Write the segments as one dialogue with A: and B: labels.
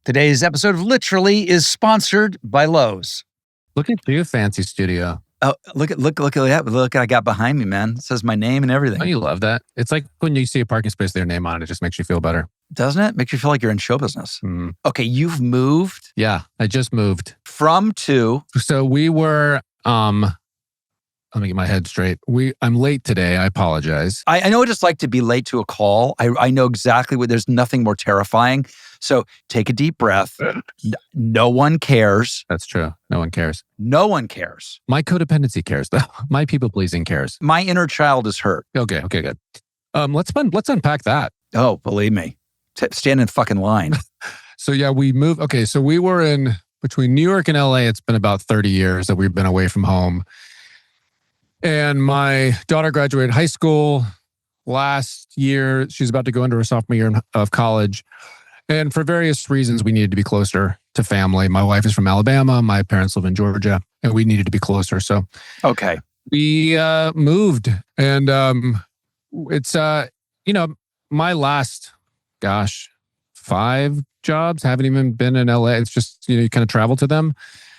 A: Today's episode of Literally is sponsored by Lowe's.
B: Look at you, fancy studio.
A: Oh, look at that. Look, I got behind me, man. It says my name and everything.
B: Oh, you love that. It's like when you see a parking space with your name on it, it just makes you feel better.
A: Doesn't it? Makes you feel like you're in show business.
B: Mm.
A: Okay, you've moved.
B: Yeah, I just moved.
A: From to.
B: So we were, let me get my head straight. I'm late today. I apologize.
A: I know what it's like to be late to a call. I know exactly what, there's nothing more terrifying. So take a deep breath. No one cares.
B: That's true. No one cares.
A: No one cares.
B: My codependency cares, though. My people-pleasing cares.
A: My inner child is hurt.
B: Okay, good. Let's unpack that.
A: Oh, believe me. Stand in fucking line.
B: So yeah, we moved. Okay, so we were in between New York and LA. It's been about 30 years that we've been away from home. And my daughter graduated high school last year. She's about to go into her sophomore year of college. And for various reasons, we needed to be closer to family. My wife is from Alabama. My parents live in Georgia. And we needed to be closer. So
A: okay,
B: we moved. And it's, my last, 5 jobs haven't even been in LA. It's just, you kind of travel to them.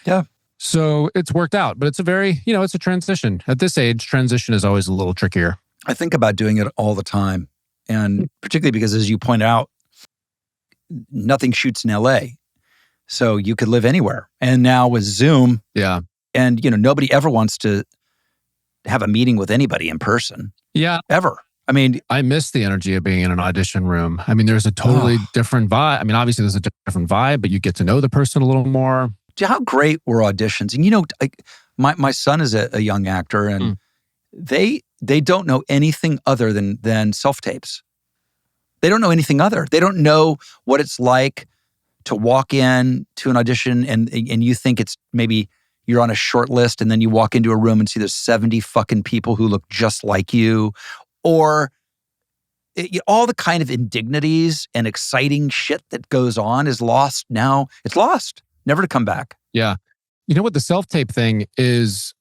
A: Yeah.
B: So it's worked out. But it's a very, it's a transition. At this age, transition is always a little trickier.
A: I think about doing it all the time. And particularly because, as you point out, nothing shoots in LA. So you could live anywhere. And now with Zoom,
B: yeah.
A: And, nobody ever wants to have a meeting with anybody in person.
B: Yeah.
A: Ever. I mean,
B: I miss the energy of being in an audition room. I mean, there's a totally different vibe. I mean, obviously there's a different vibe, but you get to know the person a little more.
A: How great were auditions? And, my son is a young actor, and they don't know anything other than self-tapes. They don't know anything other. They don't know what it's like to walk in to an audition and you think it's maybe you're on a short list, and then you walk into a room and see there's 70 fucking people who look just like you, or all the kind of indignities and exciting shit that goes on is lost now. It's lost, never to come back.
B: Yeah. You know what the self-tape thing is?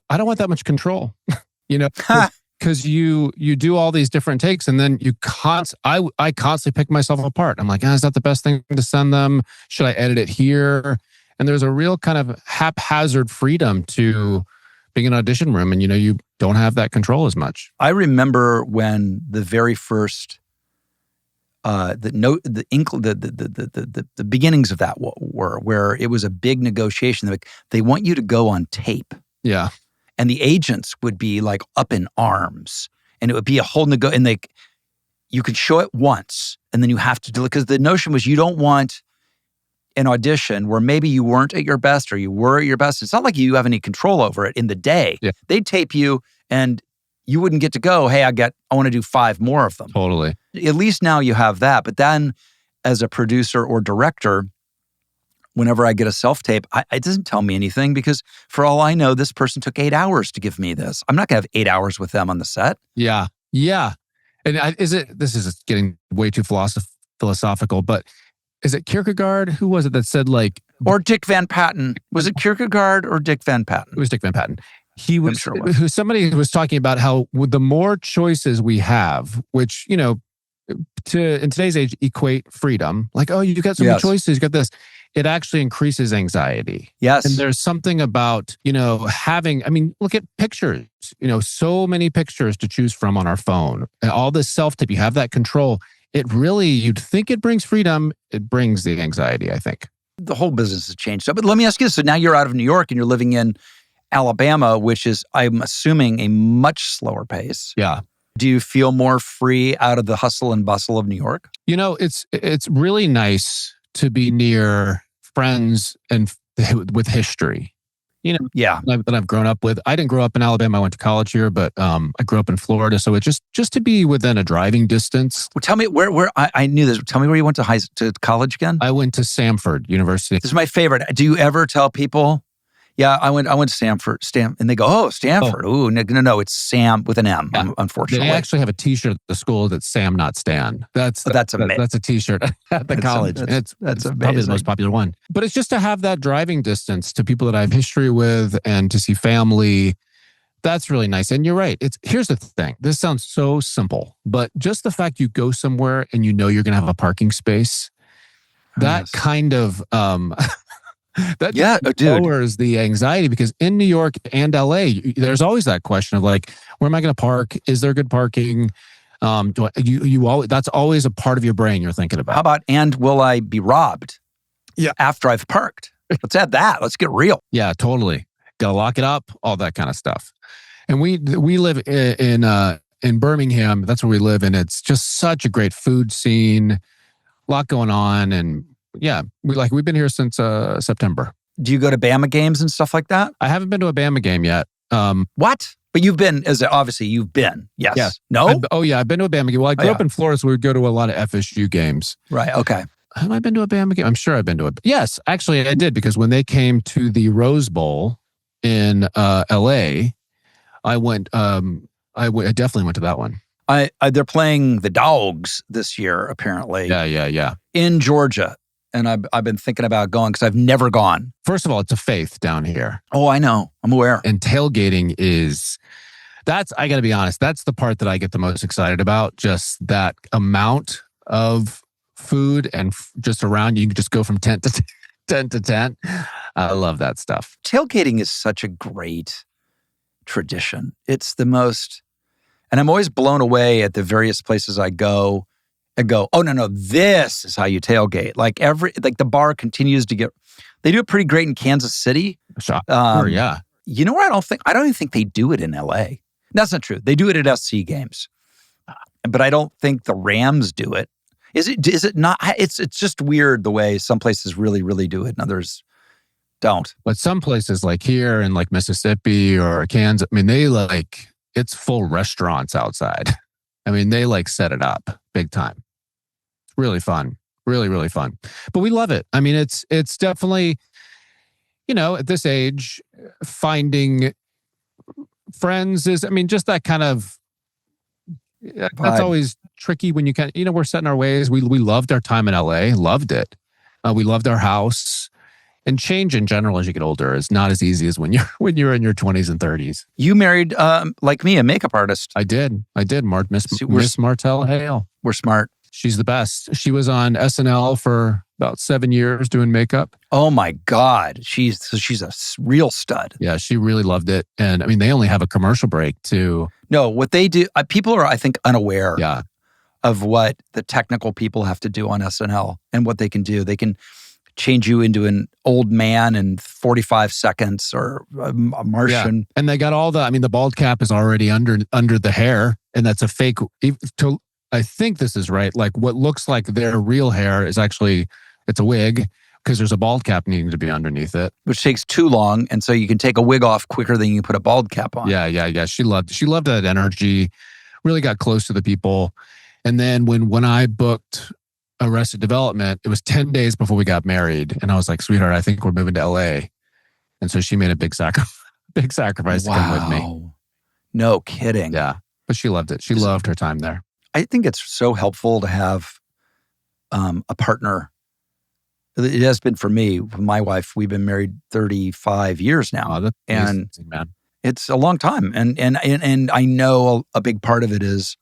B: I don't want that much control, because you do all these different takes, and then I constantly pick myself apart. I'm like, is that the best thing to send them? Should I edit it here? And there's a real kind of haphazard freedom to being in an audition room, and you don't have that control as much.
A: I remember when the very first the beginnings of that were where it was a big negotiation. They want you to go on tape.
B: Yeah.
A: And the agents would be like up in arms, and it would be a whole and you could show it once, and then you have to do it, because the notion was you don't want an audition where maybe you weren't at your best or you were at your best. It's not like you have any control over it in the day.
B: Yeah.
A: They'd tape you, and you wouldn't get to go, hey, I want to do 5 more of them.
B: Totally.
A: At least now you have that. But then as a producer or director, whenever I get a self-tape, it doesn't tell me anything, because for all I know, this person took 8 hours to give me this. I'm not going to have 8 hours with them on the set.
B: Yeah. Yeah. And this is getting way too philosophical, but is it Kierkegaard? Who was it that said
A: or Dick Van Patten? Was it Kierkegaard or Dick Van Patten?
B: It was Dick Van Patten. He was,
A: I'm sure it was.
B: Somebody was talking about how the more choices we have, which, in today's age equate freedom, like, oh, you got so many choices, you got this. It actually increases anxiety.
A: Yes.
B: And there's something about, look at pictures, so many pictures to choose from on our phone. And all this self-tape, you have that control. It really, you'd think it brings freedom. It brings the anxiety, I think.
A: The whole business has changed. So, but let me ask you this. So now you're out of New York and you're living in Alabama, which is, I'm assuming, a much slower pace.
B: Yeah.
A: Do you feel more free out of the hustle and bustle of New York?
B: It's really nice to be near friends and with history. That I've grown up with. I didn't grow up in Alabama. I went to college here, but I grew up in Florida. So it just to be within a driving distance.
A: Well, tell me where I knew this. Tell me where you went to college again.
B: I went to Samford University.
A: This is my favorite. Do you ever tell people? Yeah, I went to Stanford, and they go, oh, Stanford. Oh. Ooh, no, it's Sam with an M,
B: yeah.
A: Unfortunately.
B: They actually have a t-shirt at the school that's Sam, not Stan. That's a t-shirt at the college. That's probably the most popular one. But it's just to have that driving distance to people that I have history with and to see family. That's really nice. And you're right. Here's the thing. This sounds so simple, but just the fact you go somewhere and you're going to have a parking space, that kind of that
A: dude.
B: lowers the anxiety, because in New York and LA, there's always that question of like, where am I going to park? Is there good parking? You always, that's always a part of your brain you're thinking about.
A: How about, and will I be robbed?
B: Yeah.
A: After I've parked. Let's add that. Let's get real.
B: Yeah, totally. Got to lock it up, all that kind of stuff. And we live in Birmingham. That's where we live, and it's just such a great food scene. A lot going on, and yeah, we've been here since September.
A: Do you go to Bama games and stuff like that?
B: I haven't been to a Bama game yet.
A: What? But you've been, obviously you've been. Yes.
B: Yeah.
A: No?
B: I've been to a Bama game. Well, I grew up in Florida, so we would go to a lot of FSU games.
A: Right. Okay.
B: Have I been to a Bama game? I'm sure I've been to a... Yes, actually I did, because when they came to the Rose Bowl in LA, I definitely went to that one.
A: They're playing the Dogs this year, apparently.
B: Yeah.
A: In Georgia. And I've been thinking about going because I've never gone.
B: First of all, it's a faith down here.
A: Oh, I know. I'm aware.
B: And tailgating I got to be honest, that's the part that I get the most excited about. Just that amount of food and just around you can just go from tent to tent. I love that stuff.
A: Tailgating is such a great tradition. It's the most, and I'm always blown away at the various places I go and go, oh no, this is how you tailgate. Like the bar continues to get, they do it pretty great in Kansas City.
B: Sure, yeah.
A: You know where I don't even think they do it in LA. That's not true. They do it at SC games. But I don't think the Rams do it. Is it not? It's just weird the way some places really, really do it and others don't.
B: But some places like here in like Mississippi or Kansas, I mean, it's full restaurants outside. I mean, they set it up big time. Really fun. Really, really fun. But we love it. I mean, it's definitely, at this age, finding friends is, just that kind of, that's always tricky when you can, we're set in our ways. We loved our time in LA, loved it. We loved our house. And change in general as you get older is not as easy as when you're in your 20s and 30s.
A: You married, like me, a makeup artist.
B: I did. Miss Martell Hale.
A: We're smart.
B: She's the best. She was on SNL for about 7 years doing makeup.
A: Oh my God. She's a real stud.
B: Yeah, she really loved it. And they only have a commercial break too.
A: No, what they do, people are, I think, unaware
B: yeah.
A: of what the technical people have to do on SNL and what they can do. They can change you into an old man in 45 seconds or a Martian.
B: Yeah. And they got all the bald cap is already under the hair, and that's a fake. I think this is right. Like what looks like their real hair is actually, it's a wig because there's a bald cap needing to be underneath it.
A: Which takes too long. And so you can take a wig off quicker than you put a bald cap on.
B: Yeah. She loved that energy, really got close to the people. And then when I booked Arrested Development, it was 10 days before we got married. And I was like, sweetheart, I think we're moving to LA. And so she made a big sacrifice to come with me.
A: No kidding.
B: Yeah. But she loved it. She loved her time there.
A: I think it's so helpful to have a partner. It has been for me, my wife. We've been married 35 years now.
B: Oh, that's amazing, man.
A: It's a long time. And I know a big part of it is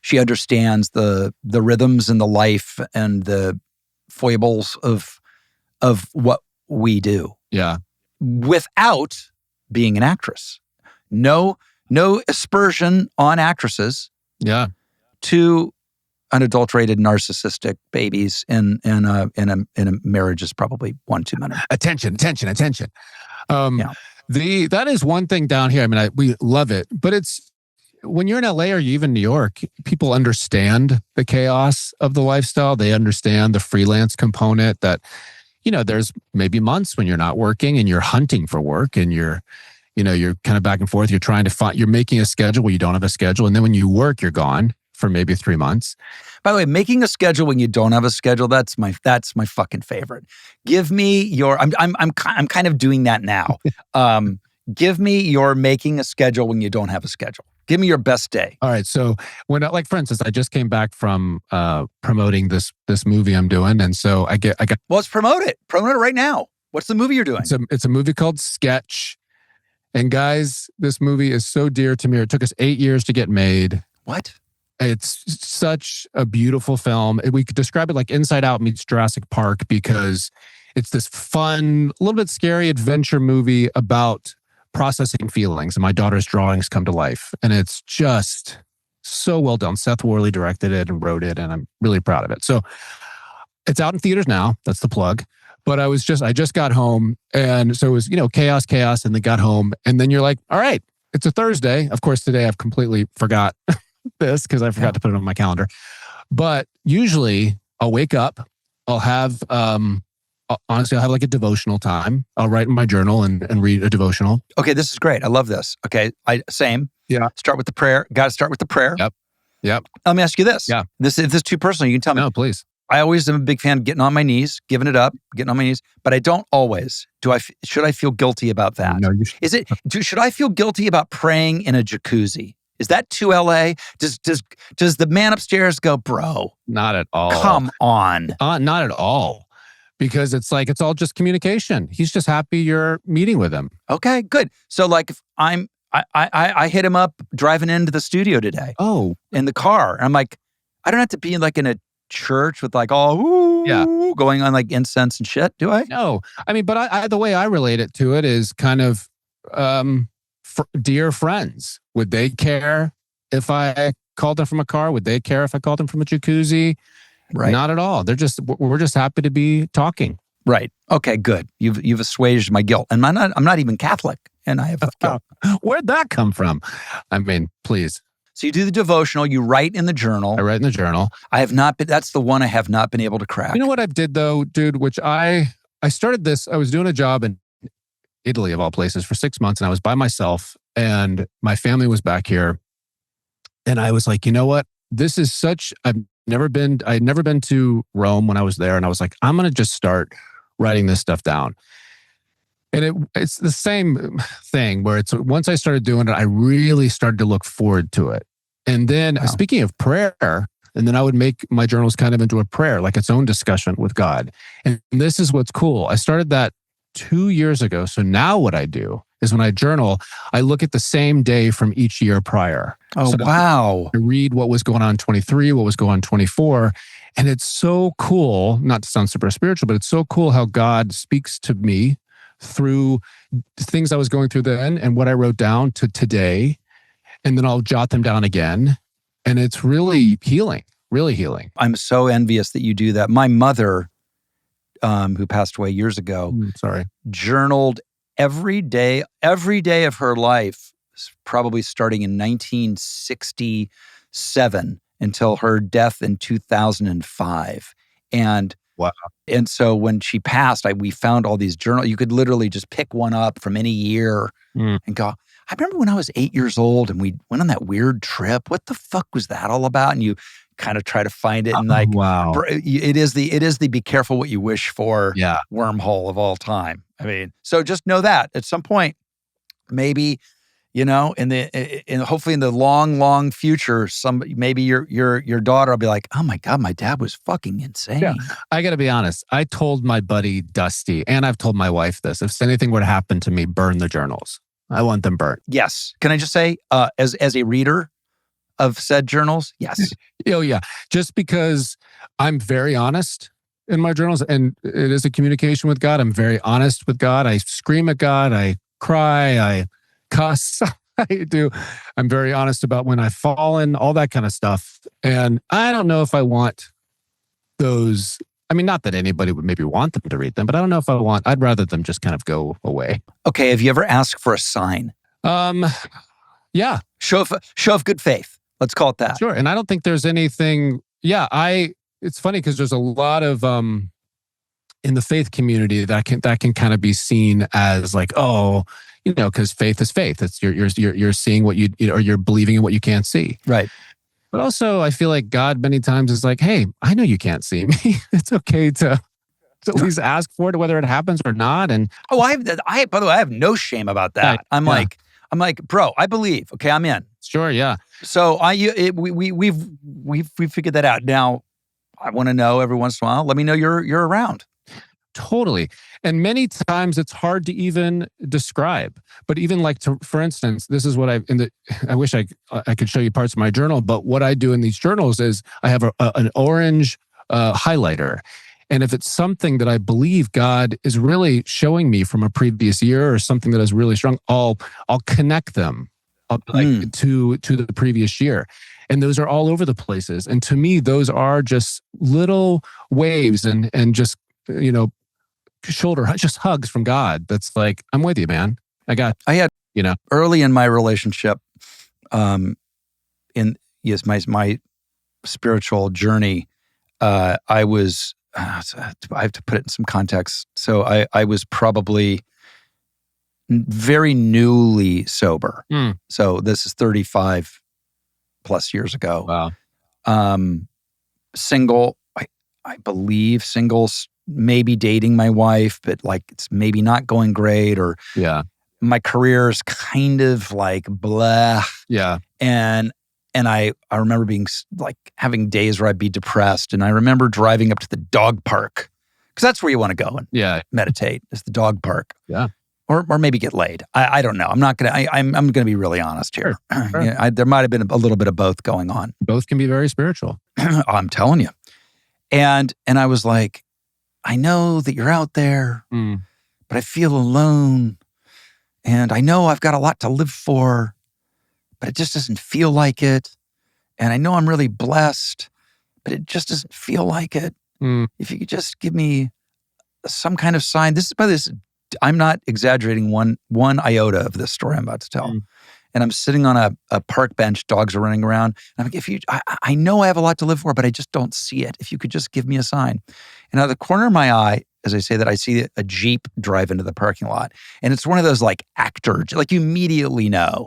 A: she understands the rhythms and the life and the foibles of what we do.
B: Yeah.
A: Without being an actress. No aspersion on actresses.
B: Yeah.
A: Two unadulterated narcissistic babies in a marriage is probably one too many.
B: Attention.
A: Yeah.
B: That is one thing down here. We love it, but it's when you're in LA or even New York, people understand the chaos of the lifestyle. They understand the freelance component that, there's maybe months when you're not working and you're hunting for work and you're kind of back and forth. You're trying to find, you're making a schedule where you don't have a schedule. And then when you work, you're gone for maybe 3 months.
A: By the way, making a schedule when you don't have a schedule, that's my fucking favorite. Give me your, I'm kind of doing that now. Give me your making a schedule when you don't have a schedule. Give me your best day.
B: All right. So when, for instance, I just came back from promoting this movie I'm doing. And so I got.
A: Well, let's promote it. Promote it right now. What's the movie you're doing?
B: It's a movie called Sketch. And guys, this movie is so dear to me. It took us 8 years to get made.
A: What?
B: It's such a beautiful film. We could describe it like Inside Out meets Jurassic Park because it's this fun, a little bit scary adventure movie about processing feelings. And my daughter's drawings come to life. And it's just so well done. Seth Worley directed it and wrote it, and I'm really proud of it. So it's out in theaters now. That's the plug. But I just got home. And so it was, chaos. And then got home. And then you're like, all right, it's a Thursday. Of course, today I've completely forgot this because I forgot to put it on my calendar. But usually I'll wake up, I'll have, honestly, I'll have like a devotional time. I'll write in my journal and read a devotional.
A: Okay, this is great. I love this. Okay, same.
B: Yeah.
A: Start with the prayer. Got to start with the prayer.
B: Yep.
A: Let me ask you this.
B: Yeah.
A: If this is too personal, you can tell me.
B: No, please.
A: I always am a big fan of getting on my knees, giving it up, getting on my knees, but I don't always. Should I feel guilty about that?
B: No, you should.
A: Should I feel guilty about praying in a jacuzzi? Is that too LA? Does the man upstairs go, bro?
B: Not at all.
A: Come on.
B: Not at all. Because it's all just communication. He's just happy you're meeting with him.
A: Okay, good. So like if I hit him up driving into the studio today.
B: Oh.
A: In the car. And I'm like, I don't have to be like in a church with like all going on like incense and shit, do I?
B: No. I mean, but I the way I relate it to it is kind of dear friends. Would they care if I called them from a car? Would they care if I called them from a jacuzzi?
A: Right.
B: Not at all. We're just happy to be talking.
A: Right. Okay, good. You've assuaged my guilt. And I'm not even Catholic, and I have guilt.
B: Where'd that come from? I mean, please.
A: So you do the devotional, you write in the journal.
B: I write in the journal.
A: That's the one I have not been able to crack.
B: You know what I did though, dude, which I started this, I was doing a job in Italy of all places for 6 months, and I was by myself and my family was back here. And I was like, you know what? This is I'd never been to Rome when I was there. And I was like, I'm going to just start writing this stuff down. And it's the same thing where once I started doing it, I really started to look forward to it. And then speaking of prayer, and then I would make my journals kind of into a prayer, like its own discussion with God. And this is what's cool. I started that 2 years ago. So now what I do is when I journal, I look at the same day from each year prior.
A: Oh, so wow.
B: I read what was going on in 23, what was going on in 24. And it's so cool, not to sound super spiritual, but it's so cool how God speaks to me through things I was going through then and what I wrote down to today. And then I'll jot them down again. And it's really healing, really healing.
A: I'm so envious that you do that. My mother, who passed away years ago, journaled every day of her life, probably starting in 1967 until her death in 2005. And
B: wow.
A: And so when she passed, we found all these journals. You could literally just pick one up from any year and go, I remember when I was 8 years old and we went on that weird trip. What the fuck was that all about? And you kind of try to find it and
B: wow.
A: It is the be careful what you wish for wormhole of all time. I mean, so just know that at some point, maybe, hopefully in the long future, maybe your daughter will be like, oh my God, my dad was fucking insane.
B: Yeah. I got to be honest. I told my buddy Dusty, and I've told my wife this, if anything were to happen to me, burn the journals. I want them burnt.
A: Yes. Can I just say, as a reader of said journals, yes.
B: Oh yeah. Just because I'm very honest in my journals, and it is a communication with God. I'm very honest with God. I scream at God. I cry. I cuss. I do. I'm very honest about when I've fallen, all that kind of stuff. And I don't know if I want those. I mean, not that anybody would maybe want them to read them, but I don't know if I'd rather them just kind of go away.
A: Okay. Have you ever asked for a sign?
B: Yeah.
A: Show of good faith. Let's call it that.
B: Sure. And I don't think there's anything. Yeah. It's funny because there's a lot of, in the faith community that can kind of be seen as like, oh, because faith is faith. It's you're seeing what or you're believing in what you can't see.
A: Right.
B: But also, I feel like God many times is like, hey, I know you can't see me. It's okay to at least ask for it, whether it happens or not. And
A: by the way, I have no shame about that. I'm like, bro, I believe. Okay, I'm in.
B: Sure, yeah.
A: So we've figured that out. Now, I want to know every once in a while. Let me know you're around.
B: Totally. And many times it's hard to even describe. But even like, for instance, this is what I wish I could show you parts of my journal, but what I do in these journals is I have an orange highlighter. And if it's something that I believe God is really showing me from a previous year or something that is really strong, I'll connect them to the previous year. And those are all over the places. And to me, those are just little waves and just, just hugs from God. That's like, I'm with you, man. I had,
A: early in my relationship, my spiritual journey, I have to put it in some context. So I was probably very newly sober. So this is 35 plus years ago.
B: Wow.
A: Single, I believe singles, maybe dating my wife, but like it's maybe not going great, or my career's kind of like blah.
B: Yeah.
A: And I remember being like having days where I'd be depressed, and I remember driving up to the dog park, because that's where you want to go and meditate, is the dog park.
B: Yeah.
A: Or maybe get laid. I don't know. I'm not gonna. I'm gonna be really honest here.
B: Sure.
A: There might have been a little bit of both going on.
B: Both can be very spiritual.
A: I'm telling you. And I was like, I know that you're out there, but I feel alone, and I know I've got a lot to live for, but it just doesn't feel like it. And I know I'm really blessed, but it just doesn't feel like it. If you could just give me some kind of sign. I'm not exaggerating one iota of this story I'm about to tell. And I'm sitting on a park bench, dogs are running around. And I'm like, I know I have a lot to live for, but I just don't see it. If you could just give me a sign. And out of the corner of my eye, as I say that, I see a Jeep drive into the parking lot. And it's one of those like actor, like you immediately know.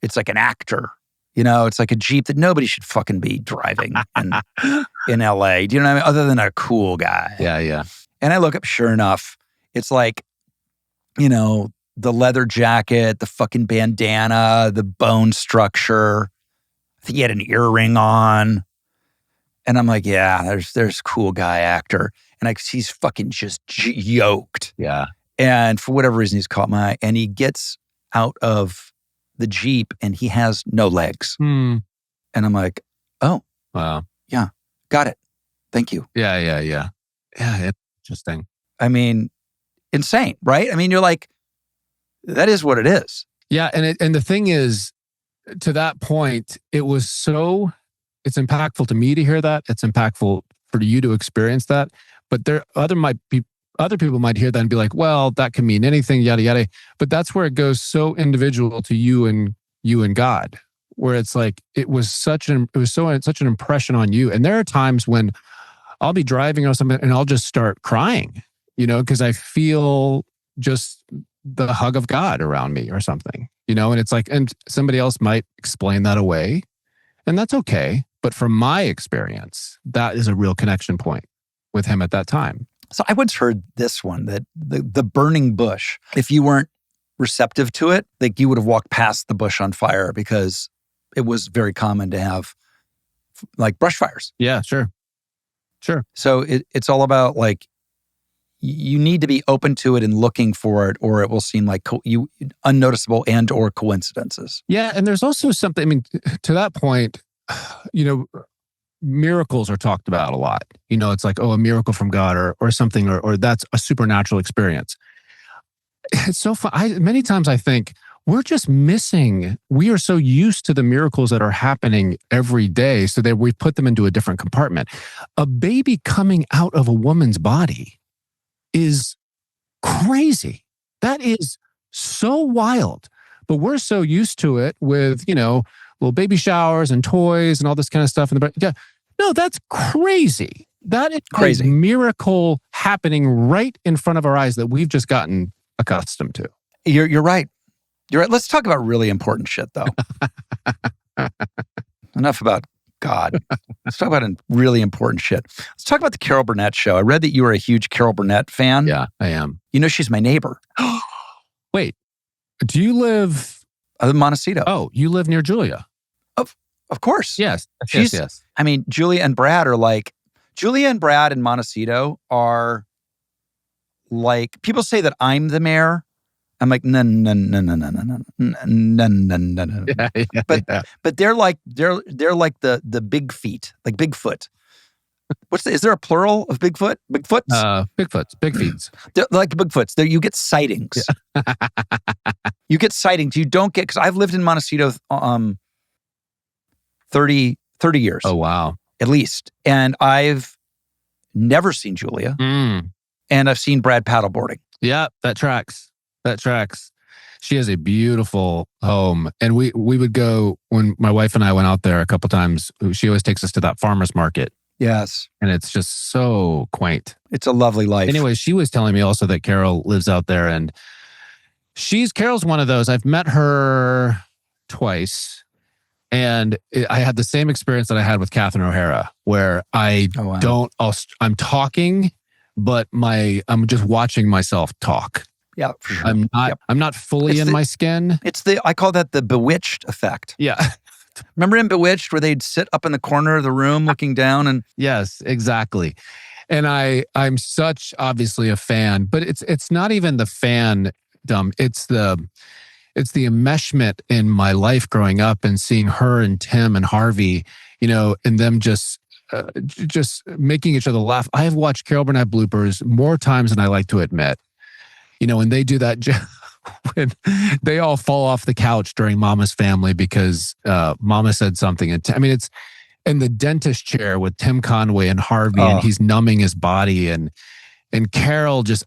A: It's like an actor. It's like a Jeep that nobody should fucking be driving in LA. Do you know what I mean? Other than a cool guy.
B: Yeah.
A: And I look up, sure enough, it's like, the leather jacket, the fucking bandana, the bone structure. I think he had an earring on. And I'm like, yeah, there's cool guy actor. And he's fucking just yoked.
B: Yeah.
A: And for whatever reason, he's caught my eye. And he gets out of the Jeep and he has no legs. And I'm like, oh.
B: Wow.
A: Yeah, got it. Thank you.
B: Yeah. Yeah, interesting.
A: I mean, insane, right? I mean, you're like, that is what it is.
B: Yeah, and the thing is, to that point, it's impactful to me to hear that. It's impactful for you to experience that. But other people might hear that and be like, well, that can mean anything, yada yada. But that's where it goes so individual to you and God, where it's like it was such an impression on you. And there are times when I'll be driving or something and I'll just start crying, because I feel just the hug of God around me or something, and it's like, and somebody else might explain that away, and that's okay. But from my experience, that is a real connection point with him at that time.
A: So I once heard this one, that the burning bush, if you weren't receptive to it, like you would have walked past the bush on fire, because it was very common to have like brush fires.
B: Yeah, sure.
A: So it's all about like, you need to be open to it and looking for it, or it will seem like unnoticeable and or coincidences.
B: Yeah, and there's also something, I mean, to that point, miracles are talked about a lot. It's like, oh, a miracle from God or something, or that's a supernatural experience. It's so fun. Many times I think we're just missing, we are so used to the miracles that are happening every day, so that we put them into a different compartment. A baby coming out of a woman's body is crazy. That is so wild. But we're so used to it with, little baby showers and toys and all this kind of stuff. No, that's crazy. That is crazy. A miracle happening right in front of our eyes that we've just gotten accustomed to.
A: You're right. You're right. Let's talk about really important shit, though. Enough about God. Let's talk about really important shit. Let's talk about the Carol Burnett show. I read that you were a huge Carol Burnett fan.
B: Yeah, I am.
A: She's my neighbor.
B: Wait, do you live...
A: I live in Montecito.
B: Oh, you live near Julia.
A: Of course.
B: Yes. Yes.
A: I mean, Julia and Brad in Montecito are like people say that I'm the mayor. I'm like, no, no, no, no, no, no, no, no, no, no, no. But they're like the big feet, like Bigfoot. Is there a plural of Bigfoot? Bigfoots?
B: Big feet.
A: They're like Bigfoots. You get sightings. Yeah. You get sightings. You don't get, because I've lived in Montecito 30 years.
B: Oh, wow.
A: At least. And I've never seen Julia. And I've seen Brad paddleboarding.
B: Yeah, that tracks. She has a beautiful home. And we would go, when my wife and I went out there a couple times, she always takes us to that farmer's market.
A: Yes.
B: And it's just so quaint.
A: It's a lovely life.
B: Anyway, she was telling me also that Carol lives out there, and Carol's one of those. I've met her twice, and I had the same experience that I had with Catherine O'Hara, where I'm talking, but I'm just watching myself talk.
A: Yeah, for sure.
B: I'm not fully in my skin.
A: I call that the bewitched effect.
B: Yeah.
A: Remember in Bewitched where they'd sit up in the corner of the room looking down and
B: yes, exactly. And I'm such obviously a fan, but it's not even the fandom. It's the enmeshment in my life growing up and seeing her and Tim and Harvey, and them just making each other laugh. I have watched Carol Burnett bloopers more times than I like to admit. When they do that, when they all fall off the couch during Mama's Family because Mama said something. It's in the dentist chair with Tim Conway and Harvey, and he's numbing his body, and Carol just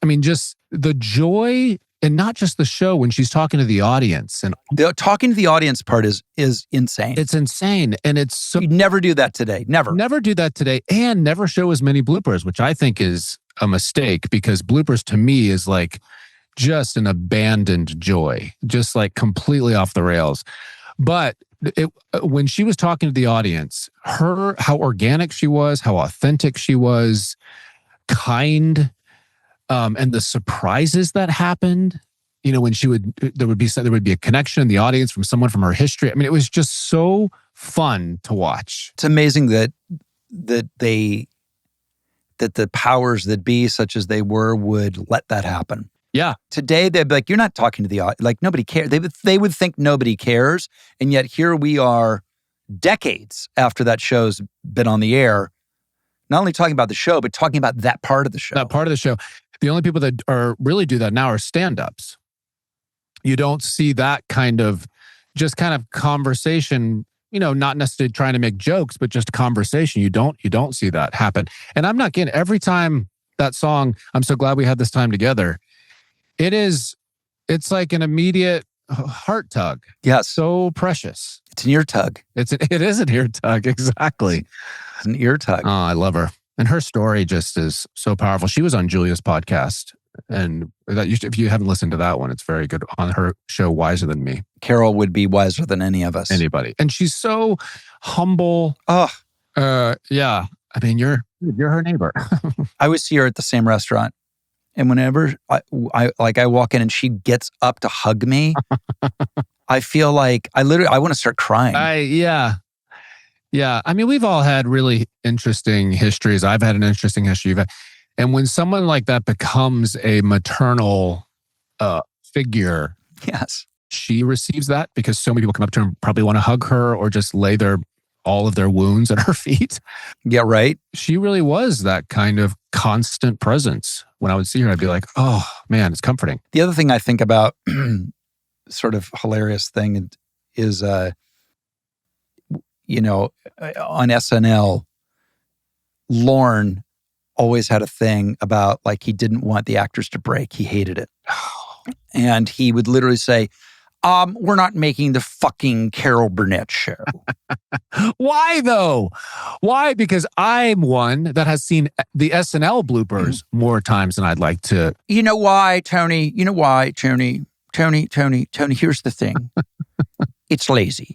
B: the joy, and not just the show when she's talking to the audience. And
A: the talking to the audience part is insane.
B: It's insane, and it's so
A: you'd never do that today. Never
B: do that today, and never show as many bloopers, which I think is a mistake, because bloopers to me is like just an abandoned joy, just like completely off the rails. But when she was talking to the audience, how organic she was, how authentic she was, kind, and the surprises that happened, when there would be a connection in the audience from someone from her history. It was just so fun to watch.
A: It's amazing that the powers that be, such as they were, would let that happen.
B: Yeah.
A: Today, they'd be like, you're not talking to the audience. Like, nobody cares. They would think nobody cares. And yet here we are decades after that show's been on the air, not only talking about the show, but talking about that part of the show.
B: That part of the show. The only people that really do that now are stand-ups. You don't see that kind of conversation, not necessarily trying to make jokes, but just conversation. You don't see that happen. And I'm not kidding. Every time that song, I'm so glad we had this time together, it's like an immediate heart tug.
A: Yes.
B: So precious.
A: It's an ear tug.
B: It is an ear tug. Exactly.
A: It's an ear tug.
B: Oh, I love her. And her story just is so powerful. She was on Julia's podcast. And if you haven't listened to that one, it's very good, on her show, Wiser Than Me.
A: Carol would be wiser than any of us.
B: Anybody. And she's so humble.
A: Oh.
B: Yeah. You're her neighbor.
A: I always see her at the same restaurant. And whenever I walk in and she gets up to hug me, I feel like I want to start crying.
B: Yeah. We've all had really interesting histories. I've had an interesting history. And when someone like that becomes a maternal figure,
A: yes,
B: she receives that, because so many people come up to her and probably want to hug her or just lay all of their wounds at her feet.
A: Yeah, right.
B: She really was that kind of constant presence. When I would see her, I'd be like, oh man, it's comforting.
A: The other thing I think about, sort of hilarious thing, is, on SNL, Lorne always had a thing about, like, he didn't want the actors to break. He hated it. And he would literally say, we're not making the fucking Carol Burnett show.
B: Why though? Why? Because I'm one that has seen the SNL bloopers more times than I'd like to.
A: You know why, Tony? Tony, here's the thing. It's lazy.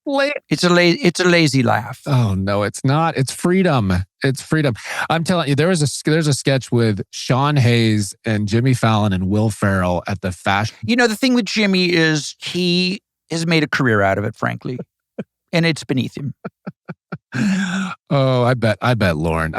A: It's a lazy laugh.
B: Oh no, it's not. It's freedom. It's freedom. I'm telling you, there's a sketch with Sean Hayes and Jimmy Fallon and Will Ferrell at the fashion.
A: The thing with Jimmy is he has made a career out of it, frankly, and it's beneath him.
B: Oh, I bet Lauren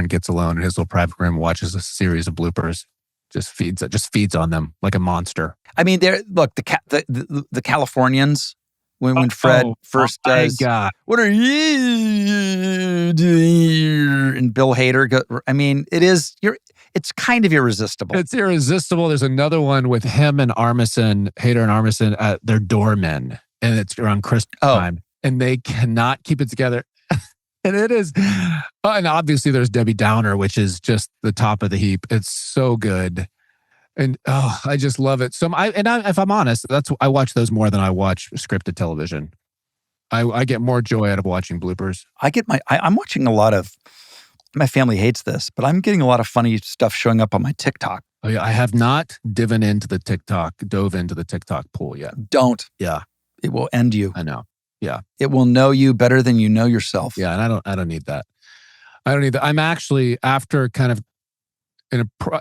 B: gets alone in his little private room and watches a series of bloopers. just feeds on them like a monster.
A: I mean, the Californians, when Fred first does,
B: God.
A: what are you doing? And Bill Hader, it's kind of irresistible.
B: It's irresistible. There's another one with him and Hader and Armisen at their doormen, and it's around Christmas time, and they cannot keep it together. And it is, and obviously there's Debbie Downer, which is just the top of the heap. It's so good. And I just love it. So if I'm honest, I watch those more than I watch scripted television. I get more joy out of watching bloopers.
A: I'm watching a lot of, my family hates this, but I'm getting a lot of funny stuff showing up on my TikTok.
B: Oh yeah, I have not dove into the TikTok pool yet.
A: Don't.
B: Yeah.
A: It will end you.
B: I know. Yeah.
A: It will know you better than you know yourself.
B: Yeah, and I don't need that. I'm actually, after kind of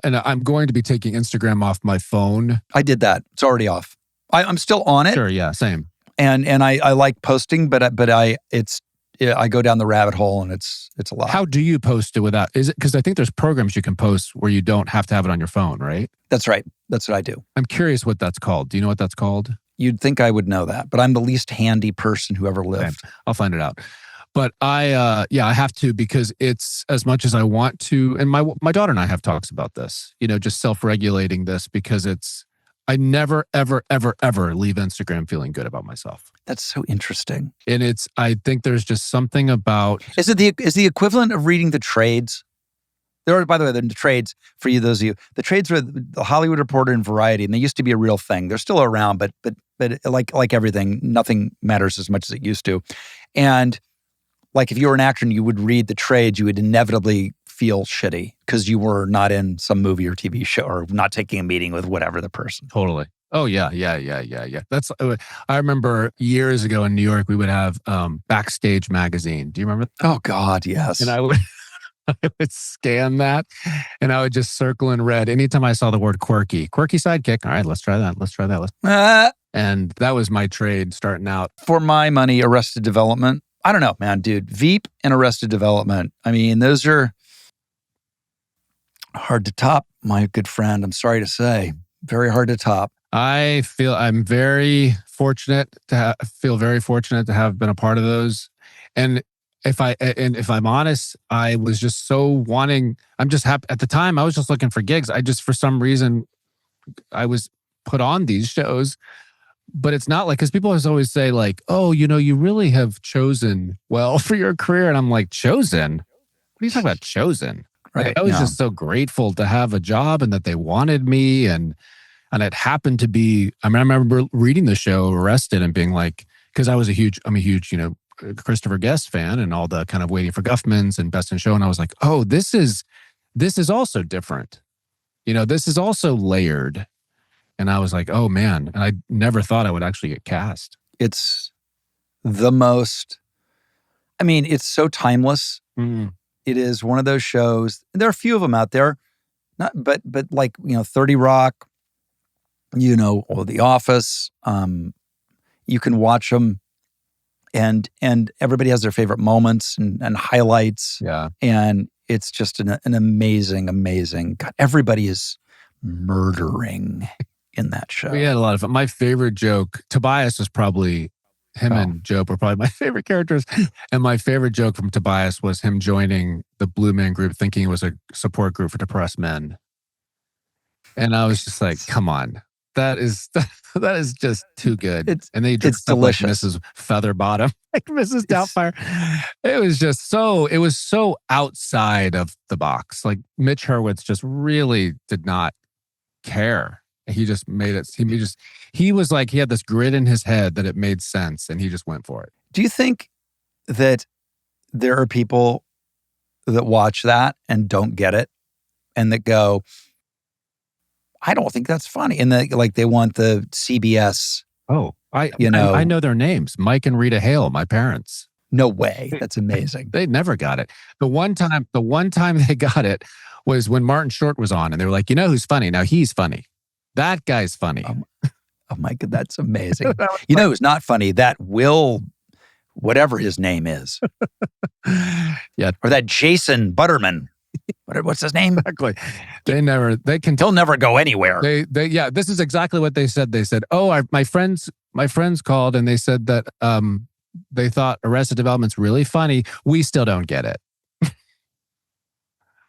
B: I'm going to be taking Instagram off my phone.
A: I did that. It's already off. I'm still on it.
B: Sure, yeah, same.
A: And I like posting, but I go down the rabbit hole, and it's a lot.
B: How do you post it without? Is it because I think there's programs you can post where you don't have to have it on your phone, right?
A: That's right. That's what I do.
B: I'm curious what that's called. Do you know what that's called?
A: You'd think I would know that, but I'm the least handy person who ever lived.
B: Okay. I'll find it out. But I have to, because it's, as much as I want to, and my daughter and I have talks about this, just self-regulating this, because I never, ever, ever, ever leave Instagram feeling good about myself.
A: That's so interesting.
B: And I think there's just something about...
A: Is the equivalent of reading the trades? By the way, the trades, for you, those of you, the trades were the Hollywood Reporter and Variety, and they used to be a real thing. They're still around, but like everything, nothing matters as much as it used to. And like if you were an actor and you would read the trades, you would inevitably feel shitty because you were not in some movie or TV show, or not taking a meeting with whatever the person.
B: Totally. Oh, yeah. That's, I remember years ago in New York, we would have Backstage magazine. Do you remember that?
A: Oh, God, yes.
B: And I would scan that, and I would just circle in red anytime I saw the word quirky sidekick. All right, let's try that. And that was my trade starting out.
A: For my money, Arrested Development. I don't know, man, dude. Veep and Arrested Development. I mean, those are hard to top, my good friend. I'm sorry to say. Very hard to top.
B: I feel I'm very fortunate to have been a part of those. And if I'm honest, I was just so wanting, I'm just happy. At the time, I was just looking for gigs. For some reason, I was put on these shows. But it's not like, because people always say like, oh, you really have chosen well for your career. And I'm like, chosen? What are you talking about, chosen?
A: Right.
B: Like, I was just so grateful to have a job, and that they wanted me. And it happened to be, I remember reading the show Arrested and being like, because I'm a huge, Christopher Guest fan, and all the kind of Waiting for Guffman's and Best in Show. And I was like, oh, this is also different. This is also layered. And I was like, oh man. And I never thought I would actually get cast.
A: It's the most, it's so timeless.
B: Mm.
A: It is one of those shows. There are a few of them out there, but like, 30 Rock, or The Office. You can watch them, and everybody has their favorite moments and highlights.
B: Yeah.
A: And it's just an amazing, amazing, God, everybody is murdering in that show.
B: We had a lot of fun. My favorite joke, Tobias was probably, him and Joe were probably my favorite characters. And my favorite joke from Tobias was him joining the Blue Man Group, thinking it was a support group for depressed men. And I was just like, come on. That is just too good.
A: It's
B: delicious. Like Mrs. Featherbottom, like Mrs. Doubtfire. It was so outside of the box. Like Mitch Hurwitz just really did not care. He just made it. He was like, he had this grid in his head that it made sense, and he just went for it.
A: Do you think that there are people that watch that and don't get it, and that go, I don't think that's funny, and they want the CBS?
B: Oh, I know their names, Mike and Rita Hale, my parents.
A: No way, that's amazing.
B: They never got it. The one time they got it was when Martin Short was on, and they were like, who's funny? Now he's funny. That guy's funny.
A: Oh my God, that's amazing. Who's not funny? That Will, whatever his name is.
B: Yeah.
A: Or that Jason Butterman. What's his name?
B: Exactly.
A: He'll never go anywhere.
B: This is exactly what they said. They said, "Oh, my friends called and they said that they thought Arrested Development's really funny. We still don't get it."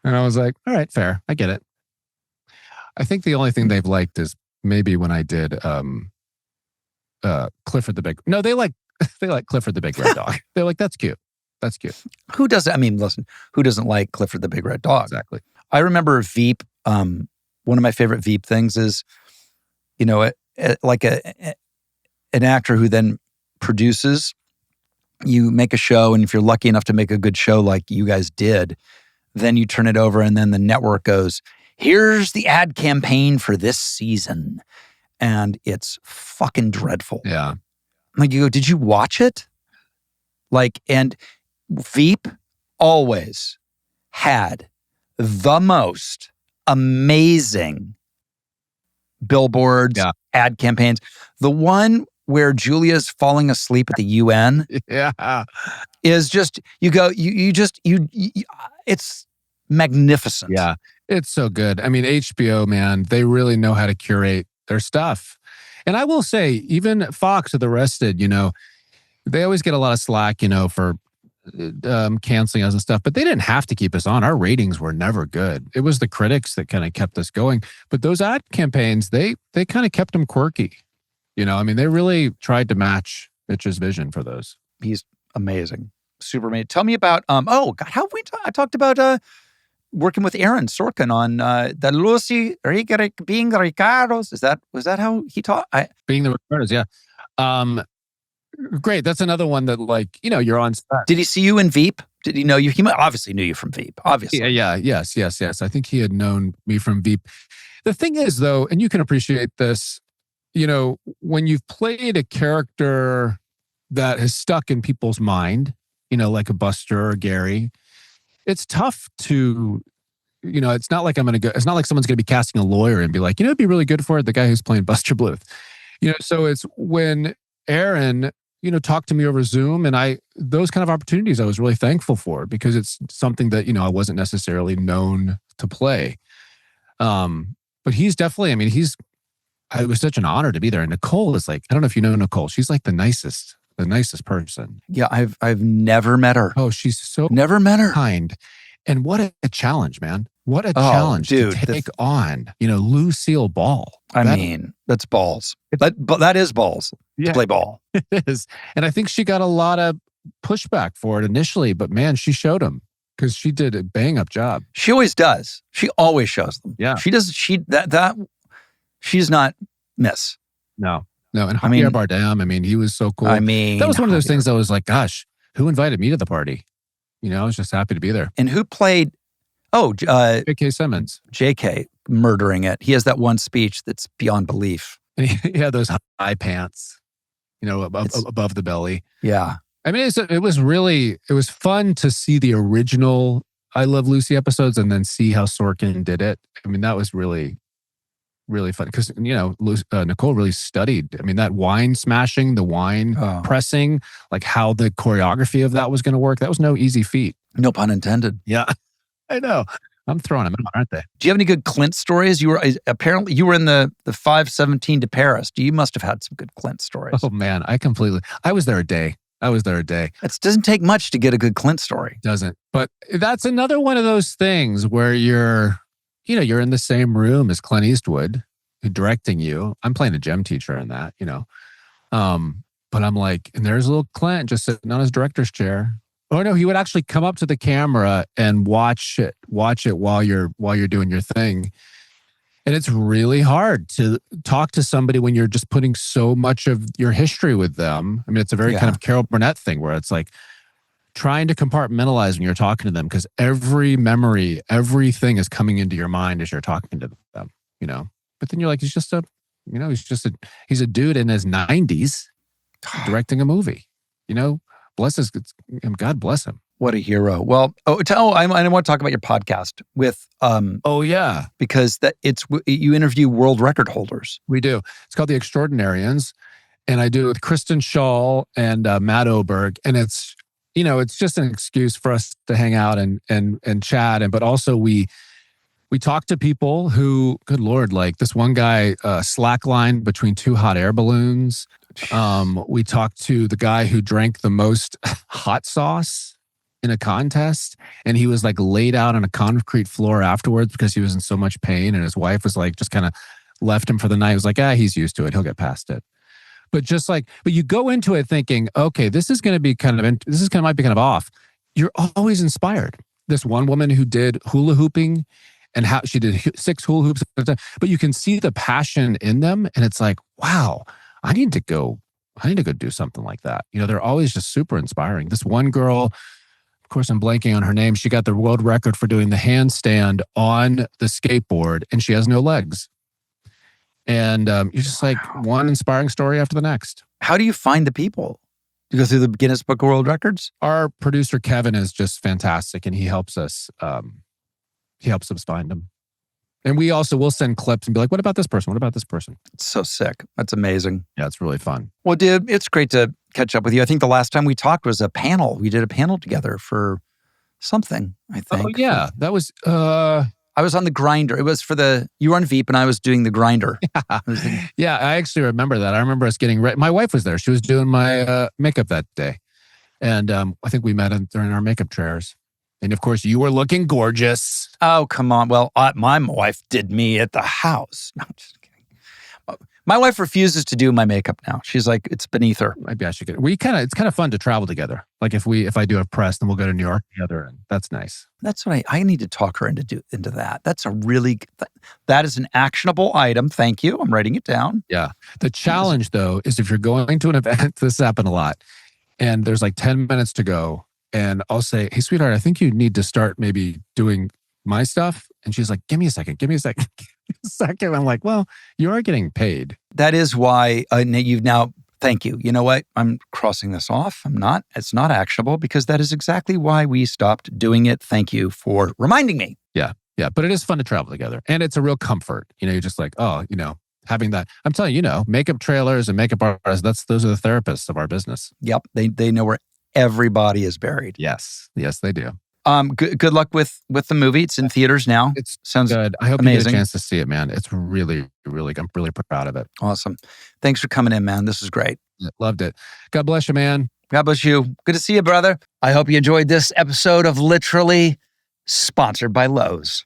B: And I was like, "All right, fair. I get it." I think the only thing they've liked is maybe when I did Clifford the Big. No, they like Clifford the Big Red Dog. They're like, "That's cute. That's cute."
A: Who doesn't? I mean, listen, who doesn't like Clifford the Big Red Dog?
B: Exactly.
A: I remember Veep. One of my favorite Veep things is, like an actor who then produces. You make a show, and if you're lucky enough to make a good show like you guys did, then you turn it over, and then the network goes, "Here's the ad campaign for this season," and it's fucking dreadful.
B: Yeah.
A: Like, you go, "Did you watch it?" Like, and Veep always had the most amazing billboards, ad campaigns. The one where Julia's falling asleep at the UN is just, it's magnificent.
B: Yeah, it's so good. I mean, HBO, man, they really know how to curate their stuff. And I will say, even Fox with Arrested, they always get a lot of slack, for canceling us and stuff, but they didn't have to keep us on. Our ratings were never good. It was the critics that kind of kept us going. But those ad campaigns, they kind of kept them quirky. I mean, they really tried to match Mitch's vision for those.
A: He's amazing. Super amazing. Tell me about, how have we I talked about working with Aaron Sorkin on the Lucy being the Ricardos. Was that how he taught?
B: Being the Ricardos, yeah. Great. That's another one that, you're on set.
A: Did he see you in Veep? Did he know you? He obviously knew you from Veep, obviously.
B: Yeah. Yes. I think he had known me from Veep. The thing is, though, and you can appreciate this, when you've played a character that has stuck in people's mind, like a Buster or Gary, it's tough to, it's not like it's not like someone's going to be casting a lawyer and be like, it'd be really good for it, the guy who's playing Buster Bluth. So it's when Aaron, talked to me over Zoom, and those kind of opportunities I was really thankful for, because it's something that, I wasn't necessarily known to play. But he's definitely, it was such an honor to be there. And Nicole is like, I don't know if you know Nicole. She's like the nicest person.
A: Yeah, I've never met her.
B: Oh, she's so
A: never met her.
B: Kind. And what a challenge, man. What a challenge to take on, Lucille Ball.
A: That's balls. That is balls to play ball.
B: It is. And I think she got a lot of pushback for it initially, but man, she showed them, because she did a bang up job.
A: She always does. She always shows them.
B: Yeah.
A: She does. She's not miss.
B: No. And Javier Bardem, he was so cool. That was one of those things that was like, gosh, who invited me to the party? I was just happy to be there.
A: And who played?
B: J.K. Simmons.
A: J.K. murdering it. He has that one speech that's beyond belief.
B: And he had those high pants, above the belly.
A: Yeah.
B: It was fun to see the original I Love Lucy episodes and then see how Sorkin did it. That was really, really fun, because, Nicole really studied. That wine smashing, the wine pressing, like how the choreography of that was going to work. That was no easy feat.
A: No pun intended.
B: Yeah, I know. I'm throwing them out, aren't they?
A: Do you have any good Clint stories? You were in the 517 to Paris. You must have had some good Clint stories.
B: Oh man, I was there a day.
A: It doesn't take much to get a good Clint story.
B: Doesn't. But that's another one of those things where you're in the same room as Clint Eastwood directing you. I'm playing a gem teacher in that, but I'm like, and there's a little Clint just sitting on his director's chair. Oh no, he would actually come up to the camera and watch it while you're doing your thing. And it's really hard to talk to somebody when you're just putting so much of your history with them. It's a very kind of Carol Burnett thing, where it's like trying to compartmentalize when you're talking to them, because every memory, everything is coming into your mind as you're talking to them, But then you're like, he's a dude in his 90s directing a movie, God bless him.
A: What a hero. Well, I want to talk about your podcast with, because you interview world record holders.
B: We do. It's called The Extraordinarians, and I do it with Kristen Schaal and Matt Oberg, and it's it's just an excuse for us to hang out and chat. But also we talk to people who, good Lord, like this one guy slacklined between 2 hot air balloons. We talked to the guy who drank the most hot sauce in a contest, and he was like laid out on a concrete floor afterwards because he was in so much pain, and his wife was like just kind of left him for the night. He was like, he's used to it. He'll get past it. But but you go into it thinking, okay, this is going to be might be kind of off. You're always inspired. This one woman who did hula hooping and how she did 6 hula hoops, but you can see the passion in them. And it's like, wow, I need to go do something like that. They're always just super inspiring. This one girl, of course, I'm blanking on her name. She got the world record for doing the handstand on the skateboard, and she has no legs. And you're just like one inspiring story after the next.
A: How do you find the people? Do you go through the Guinness Book of World Records?
B: Our producer, Kevin, is just fantastic, and he helps us. He helps us find them. And we'll send clips and be like, what about this person? What about this person?
A: It's so sick. That's amazing.
B: Yeah, it's really fun.
A: Well, dude, it's great to catch up with you. I think the last time we talked was a panel. We did a panel together for something, I think.
B: Oh, yeah. That was...
A: I was on the grinder. It was you were on Veep and I was doing the grinder.
B: Yeah, I actually remember that. I remember us getting ready. My wife was there. She was doing my makeup that day. And I think we met during our makeup chairs. And of course, you were looking gorgeous.
A: Oh, come on. Well, my wife did me at the house. No, I'm just kidding. My wife refuses to do my makeup now. She's like, it's beneath her.
B: Maybe I should get it. It's kind of fun to travel together. Like if I do a press, then we'll go to New York together, and that's nice.
A: That's what I need to talk her into that. That's that is an actionable item. Thank you. I'm writing it down.
B: Yeah. The challenge though is if you're going to an event, this happened a lot, and there's like 10 minutes to go, and I'll say, hey, sweetheart, I think you need to start maybe doing my stuff. And she's like, give me a second. I'm like, well, you are getting paid.
A: That is why you've now, thank you. You know what? I'm crossing this off. It's not actionable because that is exactly why we stopped doing it. Thank you for reminding me.
B: Yeah. Yeah. But it is fun to travel together. And it's a real comfort. You're just like, having that. I'm telling you, makeup trailers and makeup artists, those are the therapists of our business.
A: Yep. They know where everybody is buried.
B: Yes. Yes, they do.
A: Good luck with the movie. It's in theaters now.
B: It
A: sounds
B: good. I hope
A: amazing.
B: You get a chance to see it, man. It's really, really, I'm really proud of it.
A: Awesome. Thanks for coming in, man. This is great.
B: Yeah, loved it. God bless you, man.
A: God bless you. Good to see you, brother. I hope you enjoyed this episode of Literally, sponsored by Lowe's.